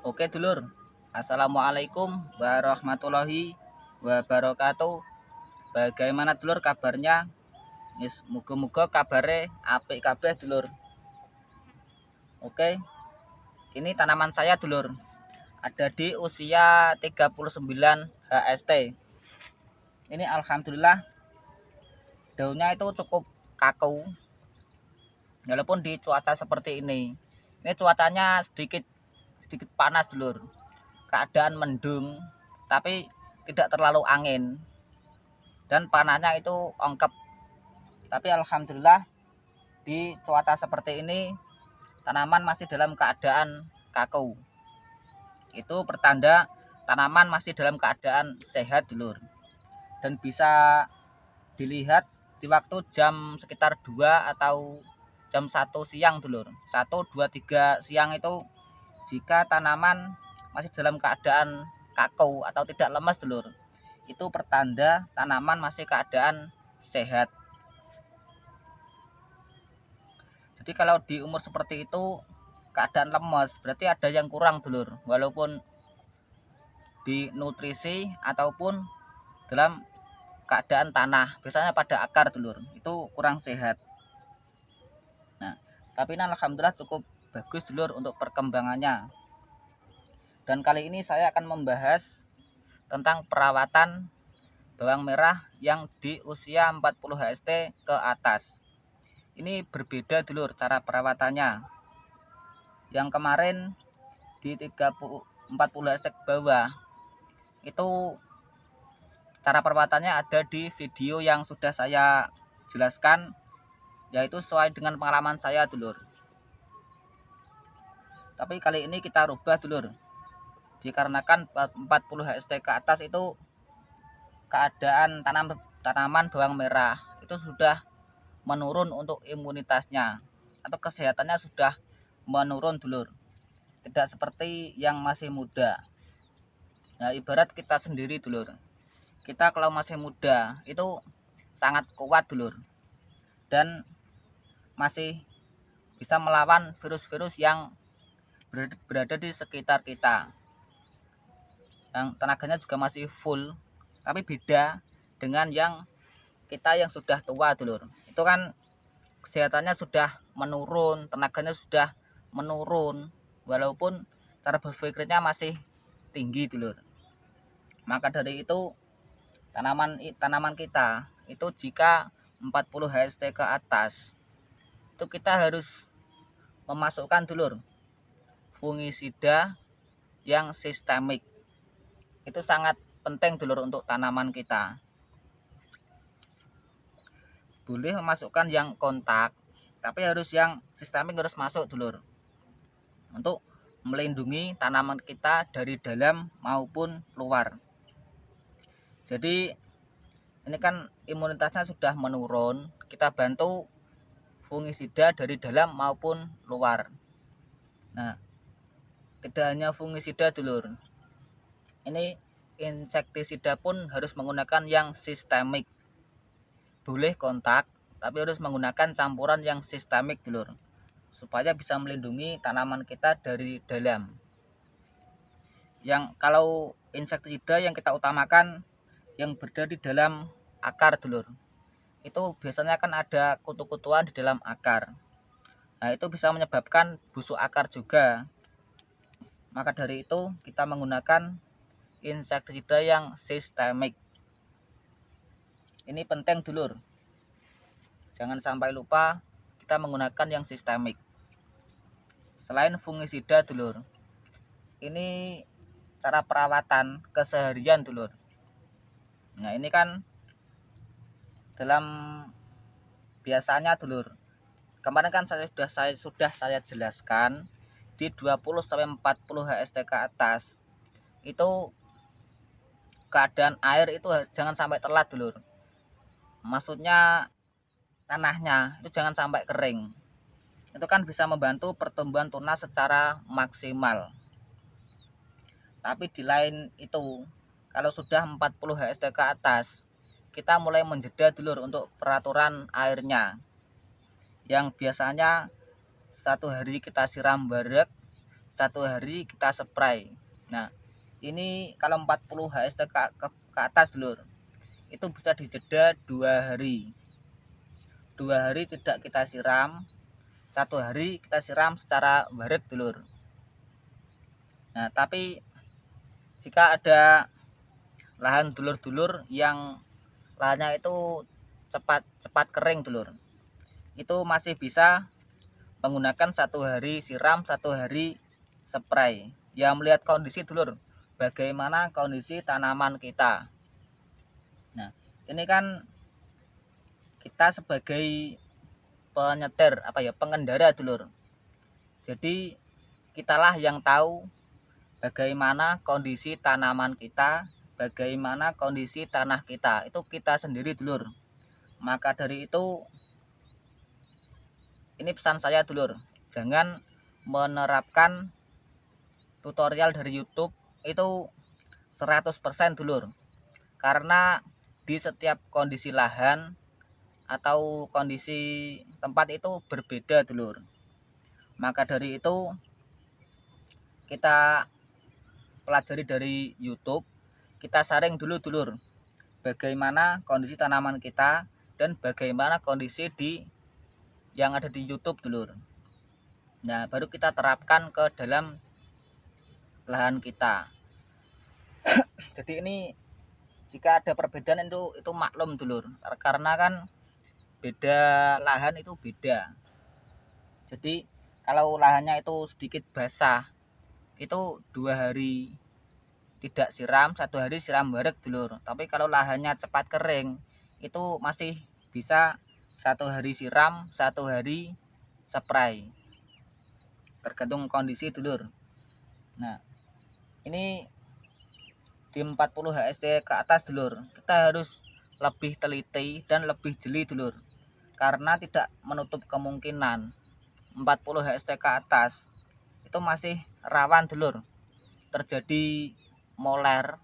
Oke dulur, Assalamualaikum warahmatullahi wabarakatuh. Bagaimana dulur kabarnya? Muga-muga kabare apik kabeh dulur. Oke, ini tanaman saya dulur. Ada di usia 39 HST. Ini alhamdulillah daunnya itu cukup kaku. Walaupun di cuaca seperti ini. Ini cuacanya sedikit panas dulur. Keadaan mendung, tapi tidak terlalu angin. Dan panahnya itu ongkep. Tapi alhamdulillah di cuaca seperti ini tanaman masih dalam keadaan kaku. Itu pertanda tanaman masih dalam keadaan sehat dulur. Dan bisa dilihat di waktu jam sekitar 2 atau jam 1 siang dulur. 1, 2, 3 siang itu jika tanaman masih dalam keadaan kaku atau tidak lemas dulur, itu pertanda tanaman masih keadaan sehat. Jadi kalau di umur seperti itu keadaan lemas berarti ada yang kurang dulur, walaupun di nutrisi ataupun dalam keadaan tanah, biasanya pada akar dulur itu kurang sehat. Nah, tapi ini alhamdulillah cukup bagus dulur untuk perkembangannya. Dan kali ini saya akan membahas tentang perawatan bawang merah yang di usia 40 HST ke atas. Ini berbeda dulur cara perawatannya. Yang kemarin di 40 HST ke bawah itu cara perawatannya ada di video yang sudah saya jelaskan, yaitu sesuai dengan pengalaman saya dulur. Tapi kali ini kita rubah dulur, dikarenakan 40 HST ke atas itu keadaan tanaman bawang merah itu sudah menurun untuk imunitasnya atau kesehatannya sudah menurun dulur, tidak seperti yang masih muda. Nah, ibarat kita sendiri dulur, kita kalau masih muda itu sangat kuat dulur dan masih bisa melawan virus-virus yang berada di sekitar kita, yang tenaganya juga masih full. Tapi beda dengan yang kita yang sudah tua dulur, itu kan kesehatannya sudah menurun, tenaganya sudah menurun, walaupun cara berpikirnya masih tinggi dulur. Maka dari itu tanaman kita itu jika 40 HST ke atas itu kita harus memasukkan dulur fungisida yang sistemik. Itu sangat penting dulur untuk tanaman kita. Boleh memasukkan yang kontak, tapi harus yang sistemik, harus masuk dulur, untuk melindungi tanaman kita dari dalam maupun luar. Jadi ini kan imunitasnya sudah menurun, kita bantu fungisida dari dalam maupun luar. Nah, tidak hanya fungisida dulur, ini insektisida pun harus menggunakan yang sistemik. Boleh kontak, tapi harus menggunakan campuran yang sistemik dulur, supaya bisa melindungi tanaman kita dari dalam. Yang kalau insektisida yang kita utamakan yang berada di dalam akar dulur, itu biasanya kan ada kutu-kutuan di dalam akar. Nah, itu bisa menyebabkan busuk akar juga. Maka dari itu kita menggunakan insektisida yang sistemik. Ini penting dulur, jangan sampai lupa kita menggunakan yang sistemik. Selain fungisida dulur, ini cara perawatan keseharian dulur. Nah, ini kan dalam biasanya dulur, kemarin kan sudah saya jelaskan di 20-40 HST ke atas itu keadaan air itu jangan sampai telat dulur. Maksudnya tanahnya itu jangan sampai kering. Itu kan bisa membantu pertumbuhan tunas secara maksimal. Tapi di lain itu, kalau sudah 40 HST ke atas, kita mulai menjeda dulur untuk peraturan airnya, yang biasanya 1 hari kita siram barek, 1 hari kita spray. Nah ini kalau 40 HST ke atas dulur, itu bisa dijeda 2 hari. 2 hari tidak kita siram, 1 hari kita siram secara baret dulur. Nah tapi jika ada lahan dulur-dulur yang lahannya itu cepat kering dulur, itu masih bisa menggunakan 1 hari siram, 1 hari spray. Ya melihat kondisi dulur, bagaimana kondisi tanaman kita. Nah ini kan kita sebagai penyetir pengendara dulur, jadi kitalah yang tahu bagaimana kondisi tanaman kita, bagaimana kondisi tanah kita, itu kita sendiri dulur. Maka dari itu ini pesan saya dulur, jangan menerapkan tutorial dari YouTube itu 100% dulur, karena di setiap kondisi lahan atau kondisi tempat itu berbeda dulur. Maka dari itu kita pelajari dari YouTube, kita saring dulu dulur bagaimana kondisi tanaman kita dan bagaimana kondisi yang ada di YouTube dulur. Nah baru kita terapkan ke dalam lahan kita. Jadi ini jika ada perbedaan itu maklum dulur, karena kan beda lahan itu beda. Jadi kalau lahannya itu sedikit basah, itu 2 hari tidak siram, 1 hari siram barek dulur. Tapi kalau lahannya cepat kering, itu masih bisa 1 hari siram, 1 hari spray, tergantung kondisi dulur. Nah ini di 40 HST ke atas dulur, kita harus lebih teliti dan lebih jeli dulur, karena tidak menutup kemungkinan 40 HST ke atas itu masih rawan dulur terjadi moler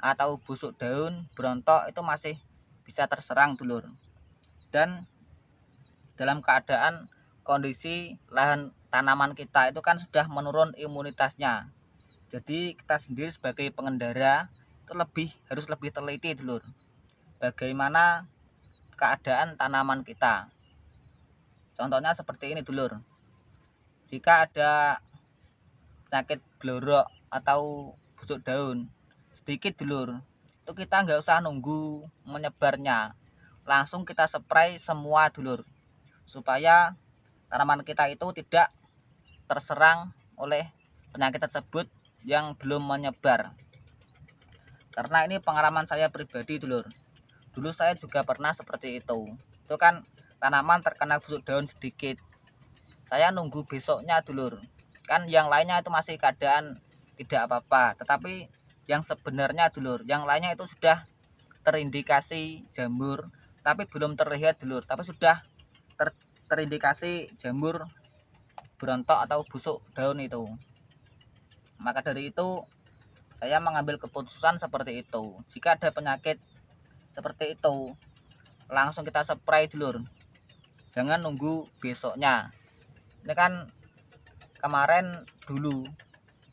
atau busuk daun, berontok, itu masih bisa terserang dulur. Dan dalam keadaan kondisi lahan tanaman kita itu kan sudah menurun imunitasnya, jadi kita sendiri sebagai pengendara itu harus lebih teliti dulur bagaimana keadaan tanaman kita. Contohnya seperti ini dulur, jika ada penyakit blorok atau busuk daun sedikit dulur, itu kita nggak usah nunggu menyebarnya, langsung kita spray semua dulur, supaya tanaman kita itu tidak terserang oleh penyakit tersebut yang belum menyebar. Karena ini pengalaman saya pribadi dulur, dulu saya juga pernah seperti itu kan tanaman terkena busuk daun sedikit, saya nunggu besoknya dulur, kan yang lainnya itu masih keadaan tidak apa-apa, tetapi yang sebenarnya dulur, yang lainnya itu sudah terindikasi jamur tapi belum terlihat dulur, tapi sudah terindikasi jamur berontok atau busuk daun itu. Maka dari itu saya mengambil keputusan seperti itu, jika ada penyakit seperti itu langsung kita spray dulur, jangan nunggu besoknya. Ini kan kemarin dulu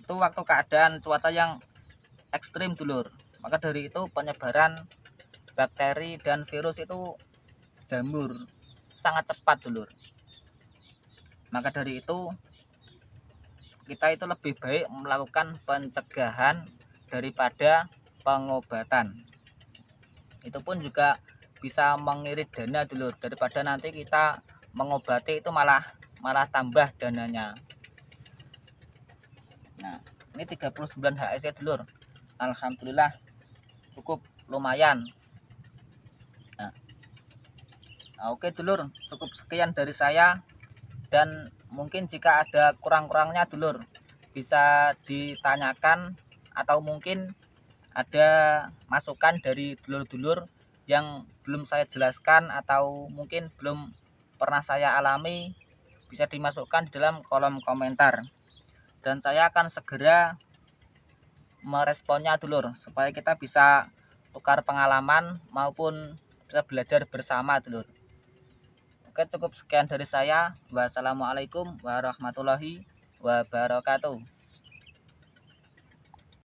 itu waktu keadaan cuaca yang ekstrim dulur, maka dari itu penyebaran bakteri dan virus itu jamur sangat cepat dulur. Maka dari itu kita itu lebih baik melakukan pencegahan daripada pengobatan. Itu pun juga bisa mengirit dana dulur, daripada nanti kita mengobati itu malah tambah dananya. Nah ini 39 HSE dulur, alhamdulillah cukup lumayan. Nah oke dulur, cukup sekian dari saya, dan mungkin jika ada kurang-kurangnya dulur bisa ditanyakan, atau mungkin ada masukan dari dulur-dulur yang belum saya jelaskan atau mungkin belum pernah saya alami, bisa dimasukkan di dalam kolom komentar, dan saya akan segera meresponnya dulur, supaya kita bisa tukar pengalaman maupun bisa belajar bersama dulur. Oke, cukup sekian dari saya. Wassalamualaikum warahmatullahi wabarakatuh.